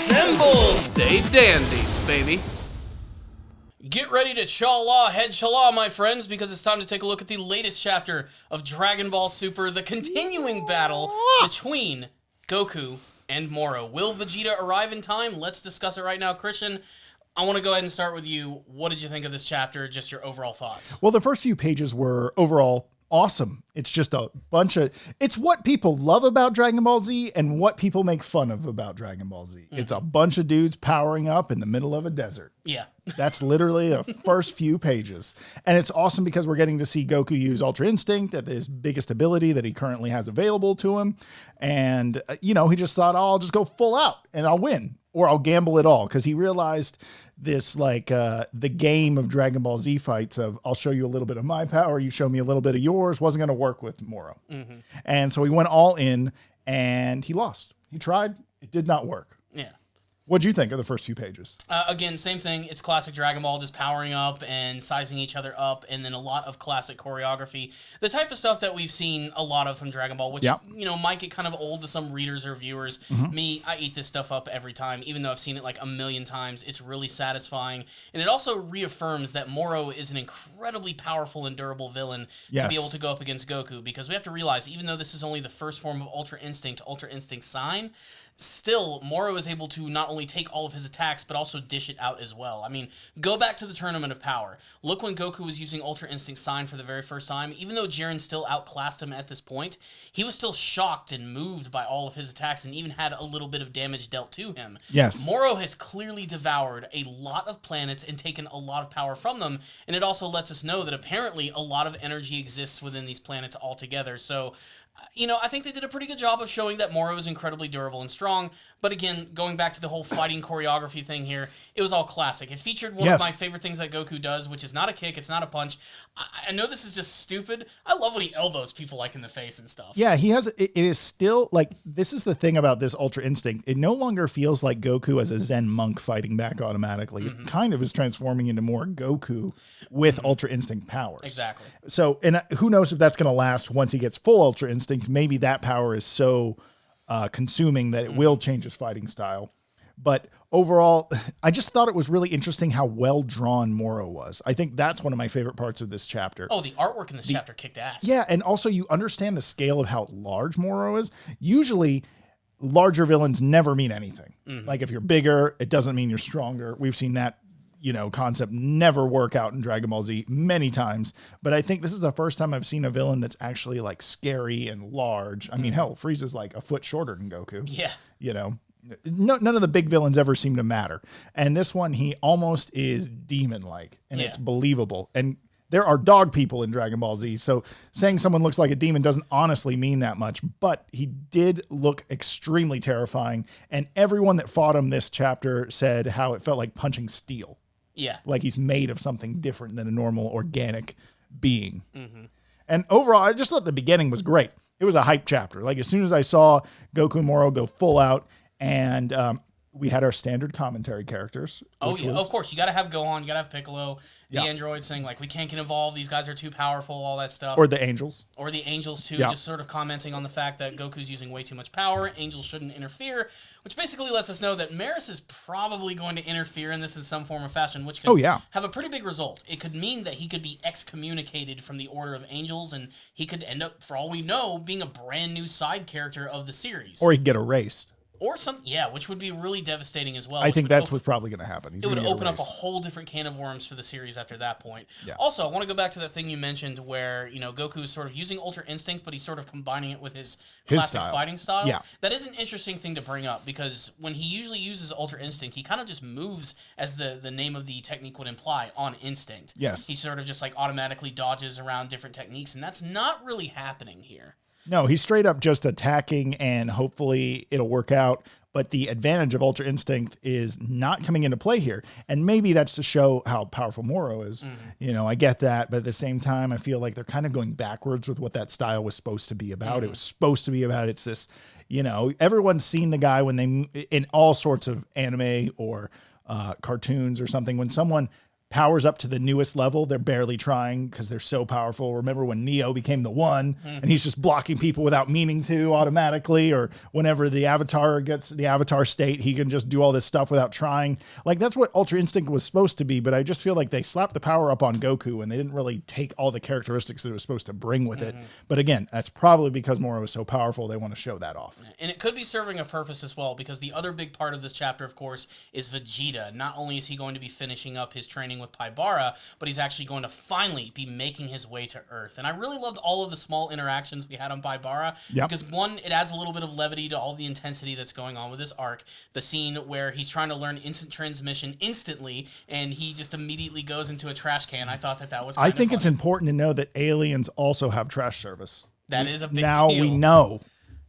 Assemble! Stay dandy, baby. Get ready to chaw-law, head chaw-law, my friends, because it's time to take a look at the latest chapter of Dragon Ball Super, the continuing battle between Goku and Moro. Will Vegeta arrive in time? Let's discuss it right now. Christian, I want to go ahead and start with you. What did you think of this chapter? Just your overall thoughts. Well, the first few pages were overall awesome. It's just a bunch of, it's what people love about Dragon Ball Z and what people make fun of about Dragon Ball Z. It's a bunch of dudes powering up in the middle of a desert. Yeah. That's literally the first few pages. And it's awesome because we're getting to see Goku use Ultra Instinct at his biggest ability that he currently has available to him. And, he just thought, oh, I'll just go full out and I'll win, or I'll gamble it all. Because he realized this, the game of Dragon Ball Z fights of, I'll show you a little bit of my power, you show me a little bit of yours, wasn't going to work with Morro. Mm-hmm. And so he went all in and he lost. He tried. It did not work. Yeah. What'd you think of the first few pages? Again, same thing. It's classic Dragon Ball, just powering up and sizing each other up, and then a lot of classic choreography. The type of stuff that we've seen a lot of from Dragon Ball, which, might get kind of old to some readers or viewers. Mm-hmm. Me, I eat this stuff up every time, even though I've seen it like a million times. It's really satisfying. And it also reaffirms that Morro is an incredibly powerful and durable villain to be able to go up against Goku, because we have to realize, even though this is only the first form of Ultra Instinct Sign, still, Morro is able to not only take all of his attacks, but also dish it out as well. I mean, go back to the Tournament of Power. Look when Goku was using Ultra Instinct Sign for the very first time. Even though Jiren still outclassed him at this point, he was still shocked and moved by all of his attacks and even had a little bit of damage dealt to him. Yes. Morro has clearly devoured a lot of planets and taken a lot of power from them, and it also lets us know that apparently a lot of energy exists within these planets altogether. So, I think they did a pretty good job of showing that Morro is incredibly durable and strong. But again, going back to the whole fighting choreography thing here, it was all classic. It featured one of my favorite things that Goku does, which is not a kick, it's not a punch. I know this is just stupid. I love when he elbows people in the face and stuff. Yeah, it is still, this is the thing about this Ultra Instinct. It no longer feels like Goku as a Zen monk fighting back automatically. Mm-hmm. It kind of is transforming into more Goku with Ultra Instinct powers. Exactly. So, and who knows if that's going to last once he gets full Ultra Instinct. Maybe that power is so consuming that it will change his fighting style. But overall, I just thought it was really interesting how well drawn Morro was. I think that's one of my favorite parts of this chapter. Oh, the artwork in this chapter kicked ass. Yeah, and also you understand the scale of how large Morro is. Usually, larger villains never mean anything. Mm-hmm. Like if you're bigger, it doesn't mean you're stronger. We've seen that concept never work out in Dragon Ball Z many times, but I think this is the first time I've seen a villain that's actually scary and large. I mean, hell, Frieza's a foot shorter than Goku. Yeah. None of the big villains ever seem to matter. And this one, he almost is demon-like, and it's believable. And there are dog people in Dragon Ball Z, so saying someone looks like a demon doesn't honestly mean that much, but he did look extremely terrifying, and everyone that fought him this chapter said how it felt like punching steel. Yeah. Like he's made of something different than a normal organic being. Mm-hmm. And overall, I just thought the beginning was great. It was a hype chapter. As soon as I saw Goku and Morro go full out, and we had our standard commentary characters. Oh, yeah, of course. You got to have Gohan, you got to have Piccolo, the android saying, we can't get involved, these guys are too powerful, all that stuff. Or the angels. Or the angels, too, just sort of commenting on the fact that Goku's using way too much power, angels shouldn't interfere, which basically lets us know that Maris is probably going to interfere in this in some form or fashion, which could have a pretty big result. It could mean that he could be excommunicated from the Order of Angels, and he could end up, for all we know, being a brand new side character of the series. Or he could get erased. Or something, which would be really devastating as well. I think that's what's probably going to happen. It would open up a whole different can of worms for the series after that point. Yeah. Also, I want to go back to that thing you mentioned where, Goku is sort of using Ultra Instinct, but he's sort of combining it with his classic fighting style. Yeah. That is an interesting thing to bring up, because when he usually uses Ultra Instinct, he kind of just moves, as the name of the technique would imply, on instinct. Yes. He sort of just automatically dodges around different techniques, and that's not really happening here. No, he's straight up just attacking, and hopefully it'll work out. But the advantage of Ultra Instinct is not coming into play here. And maybe that's to show how powerful Morro is. Mm-hmm. I get that. But at the same time, I feel like they're kind of going backwards with what that style was supposed to be about. Mm-hmm. It was supposed to be about, it's this, everyone's seen the guy when they, in all sorts of anime or cartoons or something, when someone powers up to the newest level, they're barely trying because they're so powerful. Remember when Neo became the One and he's just blocking people without meaning to automatically, or whenever the Avatar gets the Avatar state, he can just do all this stuff without trying. Like, that's what Ultra Instinct was supposed to be, but I just feel like they slapped the power up on Goku and they didn't really take all the characteristics that it was supposed to bring with it. But again, that's probably because Morro is so powerful, they want to show that off. And it could be serving a purpose as well, because the other big part of this chapter, of course, is Vegeta. Not only is he going to be finishing up his training with Paibara, but he's actually going to finally be making his way to Earth. And I really loved all of the small interactions we had on Paibara, because one, it adds a little bit of levity to all the intensity that's going on with this arc. The scene where he's trying to learn instant transmission instantly, and he just immediately goes into a trash can. I thought that was kind I of think funny. it's important to know that aliens also have trash service. That is a big Now deal. we know.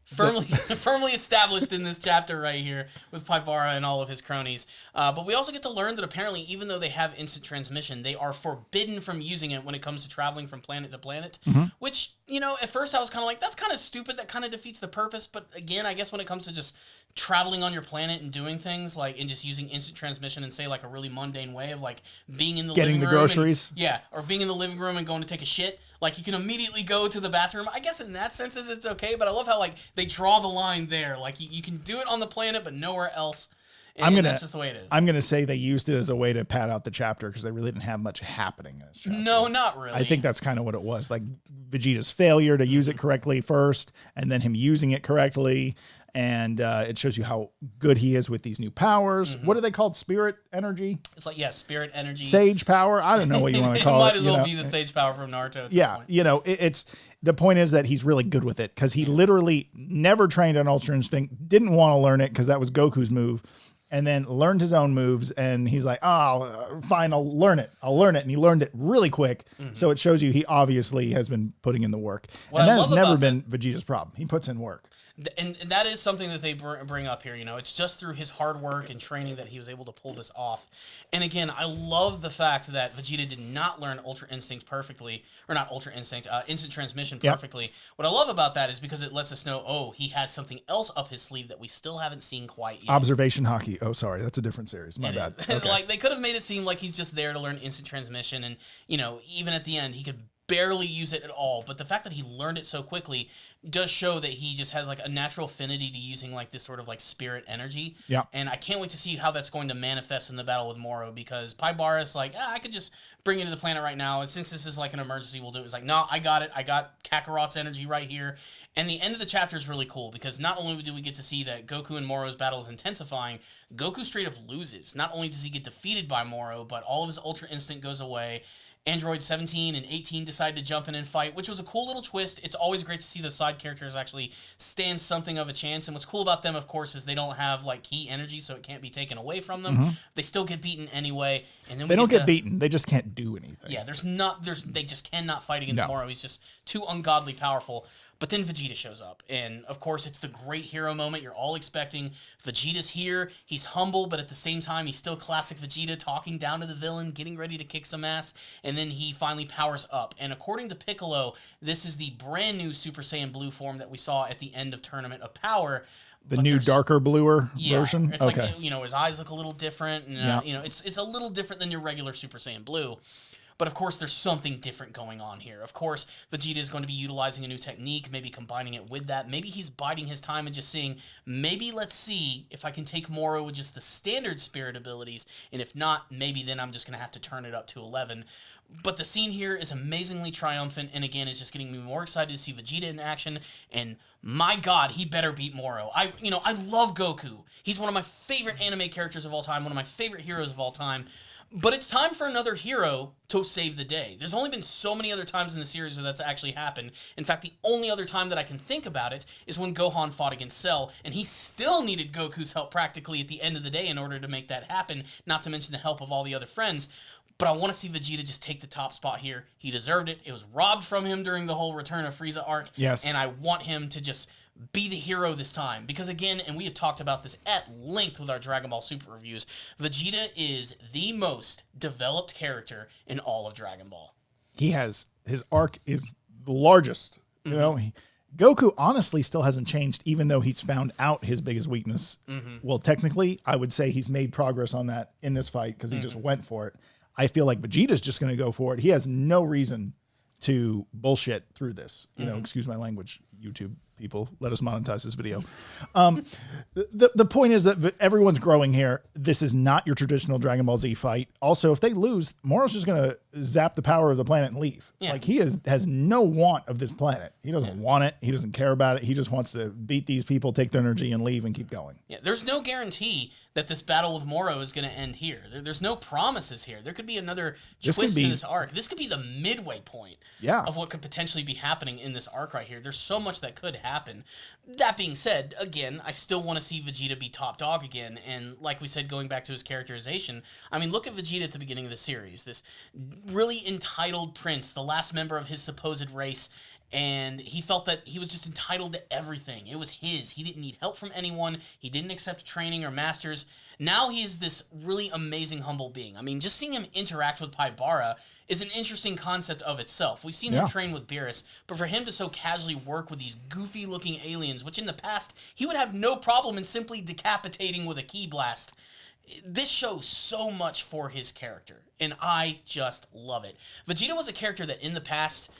Firmly established in this chapter right here with Paibara and all of his cronies. But we also get to learn that apparently, even though they have instant transmission, they are forbidden from using it when it comes to traveling from planet to planet. Which, you know, at first I was kind of like, that's kind of stupid. That kind of defeats the purpose. But again, I guess when it comes to just traveling on your planet and doing things like, and just using instant transmission and say like a really mundane way of like being in the Getting living the room groceries. or being in the living room and going to take a shit. Like, you can immediately go to the bathroom. I guess in that sense it's okay, but I love how, like, they draw the line there. Like, you can do it on the planet, but nowhere else. And that's just the way it is. I'm going to say they used it as a way to pad out the chapter because they really didn't have much happening in this chapter. No, not really. I think that's kind of what it was. Like, Vegeta's failure to use it correctly first, and then him using it correctly. And it shows you how good he is with these new powers. What are they called? Spirit energy? It's like, spirit energy. Sage power? I don't know what you want to call it. Might as well be the sage power from Naruto at this point. You know, it's the point is that he's really good with it because he literally never trained on Ultra Instinct, didn't want to learn it because that was Goku's move, and then learned his own moves. And he's like, fine, I'll learn it. And he learned it really quick. So it shows you he obviously has been putting in the work. And that has never been Vegeta's problem. He puts in work. And that is something that they bring up here. You know, it's just through his hard work and training that he was able to pull this off. And again, I love the fact that Vegeta did not learn Ultra Instinct perfectly, or not Ultra Instinct, Instant Transmission perfectly. What I love about that is because it lets us know, he has something else up his sleeve that we still haven't seen quite yet. Observation Hockey. Oh, sorry, that's a different series. My bad. Okay. Like, they could have made it seem like he's just there to learn Instant Transmission, and you know, even at the end, he could barely use it at all. But the fact that he learned it so quickly does show that he just has like a natural affinity to using like this sort of like spirit energy. Yeah. And I can't wait to see how that's going to manifest in the battle with Morro, because Paibara's like, I could just bring it to the planet right now, and since this is like an emergency, we'll do it. It's like, no, I got it. I got Kakarot's energy right here. And the end of the chapter is really cool, because not only do we get to see that Goku and Moro's battle is intensifying, Goku straight up loses. Not only does he get defeated by Morro, but all of his Ultra Instinct goes away. Android 17 and 18 decide to jump in and fight, which was a cool little twist. It's always great to see the side characters actually stand something of a chance. And what's cool about them, of course, is they don't have like key energy, so it can't be taken away from them. They still get beaten anyway. And then they don't get beaten. They just can't do anything. Yeah, they just cannot fight against Morro. He's just too ungodly powerful. But then Vegeta shows up, and of course it's the great hero moment you're all expecting. Vegeta's here, he's humble, but at the same time he's still classic Vegeta, talking down to the villain, getting ready to kick some ass, and then he finally powers up. And according to Piccolo, this is the brand new Super Saiyan Blue form that we saw at the end of Tournament of Power. The new darker bluer version? It's like, you know, his eyes look a little different, and you know, it's a little different than your regular Super Saiyan Blue. But of course, there's something different going on here. Of course, Vegeta is going to be utilizing a new technique, maybe combining it with that. Maybe he's biding his time and just seeing, maybe let's see if I can take Morro with just the standard spirit abilities, and if not, maybe then I'm just going to have to turn it up to 11. But the scene here is amazingly triumphant, and again, is just getting me more excited to see Vegeta in action, and my God, he better beat Morro. I love Goku. He's one of my favorite anime characters of all time, one of my favorite heroes of all time. But it's time for another hero to save the day. There's only been so many other times in the series where that's actually happened. In fact, the only other time that I can think about it is when Gohan fought against Cell, and he still needed Goku's help practically at the end of the day in order to make that happen, not to mention the help of all the other friends. But I want to see Vegeta just take the top spot here. He deserved it. It was robbed from him during the whole Return of Frieza arc. Yes. And I want him to just be the hero this time. Because again, and we have talked about this at length with our Dragon Ball Super reviews, Vegeta is the most developed character in all of Dragon Ball. His arc is the largest. You know, Goku honestly still hasn't changed, even though he's found out his biggest weakness. Well, technically, I would say he's made progress on that in this fight because he just went for it. I feel like Vegeta's just going to go for it. He has no reason to bullshit through this. You know, excuse my language, YouTube people. Let us monetize this video. The point is that everyone's growing here. This is not your traditional Dragon Ball Z fight. Also, if they lose, Moro's just going to zap the power of the planet and leave. Yeah. Like, he has no want of this planet. He doesn't want it. He doesn't care about it. He just wants to beat these people, take their energy, and leave and keep going. Yeah, there's no guarantee that this battle with Morro is going to end here. There's no promises here. There could be another twist to this arc. This could be the midway point of what could potentially be happening in this arc right here. There's so much that could happen. That being said, again, I still want to see Vegeta be top dog again. And like we said, going back to his characterization, I mean, look at Vegeta at the beginning of the series. This really entitled prince, the last member of his supposed race, and he felt that he was just entitled to everything. It was his. He didn't need help from anyone. He didn't accept training or masters. Now he is this really amazing, humble being. I mean, just seeing him interact with Paibara is an interesting concept of itself. We've seen him train with Beerus, but for him to so casually work with these goofy-looking aliens, which in the past he would have no problem in simply decapitating with a ki blast, this shows so much for his character, and I just love it. Vegeta was a character that in the past,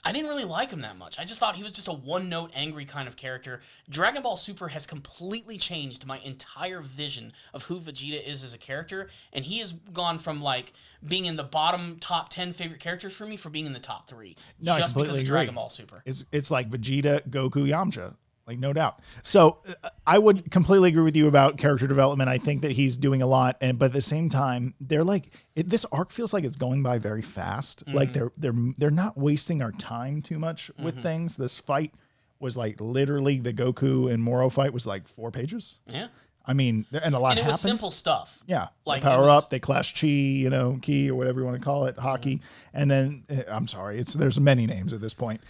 I didn't really like him that much. I just thought he was just a one-note angry kind of character. Dragon Ball Super has completely changed my entire vision of who Vegeta is as a character, and he has gone from like being in the bottom top 10 favorite characters for me for being in the top 3 just because of Dragon Ball Super. It's like Vegeta, Goku, Yamcha. Like, no doubt. So I would completely agree with you about character development. I think that he's doing a lot, but at the same time, they're like, this arc feels like it's going by very fast. Like they're not wasting our time too much with things. This fight was like literally the Goku and Moro fight was like 4 pages. Yeah. I mean, and a lot happened. And it was simple stuff. Yeah. Like, they power up, they clash chi, ki or whatever you want to call it, hockey. And then, I'm sorry, there's many names at this point.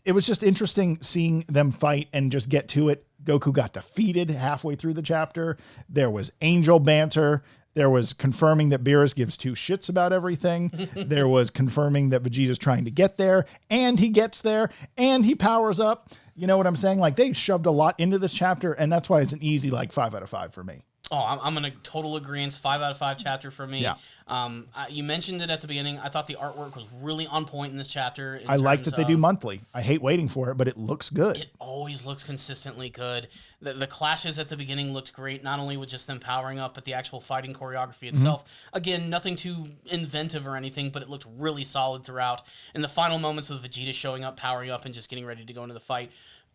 It was just interesting seeing them fight and just get to it. Goku got defeated halfway through the chapter. There was angel banter. There was confirming that Beerus gives 2 shits about everything. There was confirming that Vegeta's trying to get there, and he gets there, and he powers up. You know what I'm saying? Like, they shoved a lot into this chapter, and that's why it's an easy, like, 5 out of 5 for me. Oh, I'm in a total agreement. 5 out of 5 chapter for me. Yeah. You mentioned it at the beginning. I thought the artwork was really on point in this chapter. I like that they do monthly. I hate waiting for it, but it looks good. It always looks consistently good. The clashes at the beginning looked great, not only with just them powering up, but the actual fighting choreography itself. Again, nothing too inventive or anything, but it looked really solid throughout. And the final moments with Vegeta showing up, powering up, and just getting ready to go into the fight,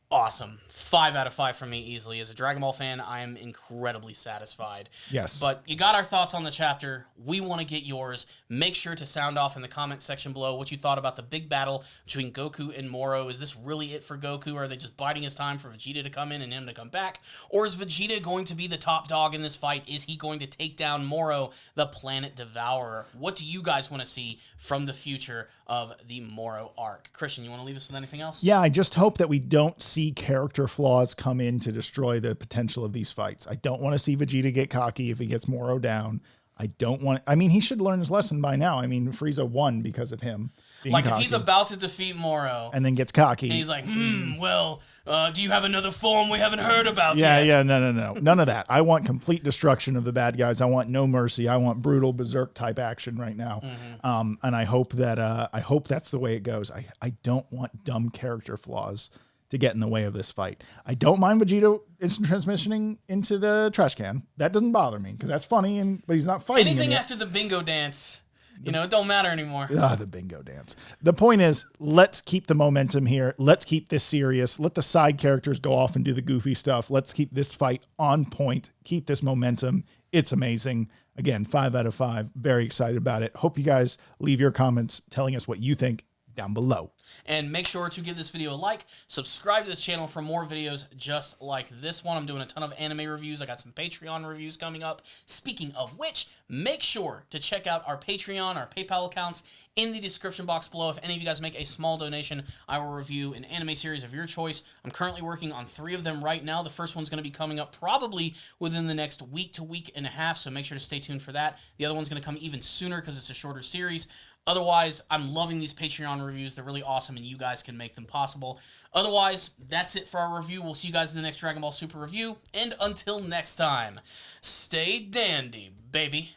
awesome. 5 out of 5 for me easily. As a Dragon Ball fan, I am incredibly satisfied. Yes. But you got our thoughts on the chapter. We want to get yours. Make sure to sound off in the comment section below what you thought about the big battle between Goku and Moro. Is this really it for Goku? Or are they just biding his time for Vegeta to come in and him to come back? Or is Vegeta going to be the top dog in this fight? Is he going to take down Moro, the planet devourer? What do you guys want to see from the future of the Moro arc? Christian, you want to leave us with anything else? Yeah, I just hope that we don't see character flaws come in to destroy the potential of these fights. I don't want to see Vegeta get cocky if he gets Moro down. He should learn his lesson by now. I mean, Frieza won because of him being like cocky. If he's about to defeat Moro and then gets cocky, and he's like, do you have another form we haven't heard about yet? Yeah, no. None of that. I want complete destruction of the bad guys. I want no mercy. I want brutal berserk type action right now. And I hope that's the way it goes. I don't want dumb character flaws to get in the way of this fight. I don't mind Vegeta instant transmissioning into the trash can. That doesn't bother me because that's funny, but he's not fighting. Anything after the bingo dance, it don't matter anymore. The bingo dance. The point is, let's keep the momentum here. Let's keep this serious. Let the side characters go off and do the goofy stuff. Let's keep this fight on point. Keep this momentum. It's amazing. Again, 5 out of 5. Very excited about it. Hope you guys leave your comments telling us what you think down below. And make sure to give this video a like, subscribe to this channel for more videos just like this one. I'm doing a ton of anime reviews. I got some Patreon reviews coming up. Speaking of which, make sure to check out our Patreon, our PayPal accounts in the description box below. If any of you guys make a small donation, I will review an anime series of your choice. I'm currently working on 3 of them right now. The first one's going to be coming up probably within the next week to week and a half, so make sure to stay tuned for that. The other one's going to come even sooner because it's a shorter series. Otherwise, I'm loving these Patreon reviews. They're really awesome, and you guys can make them possible. Otherwise, that's it for our review. We'll see you guys in the next Dragon Ball Super review. And until next time, stay dandy, baby.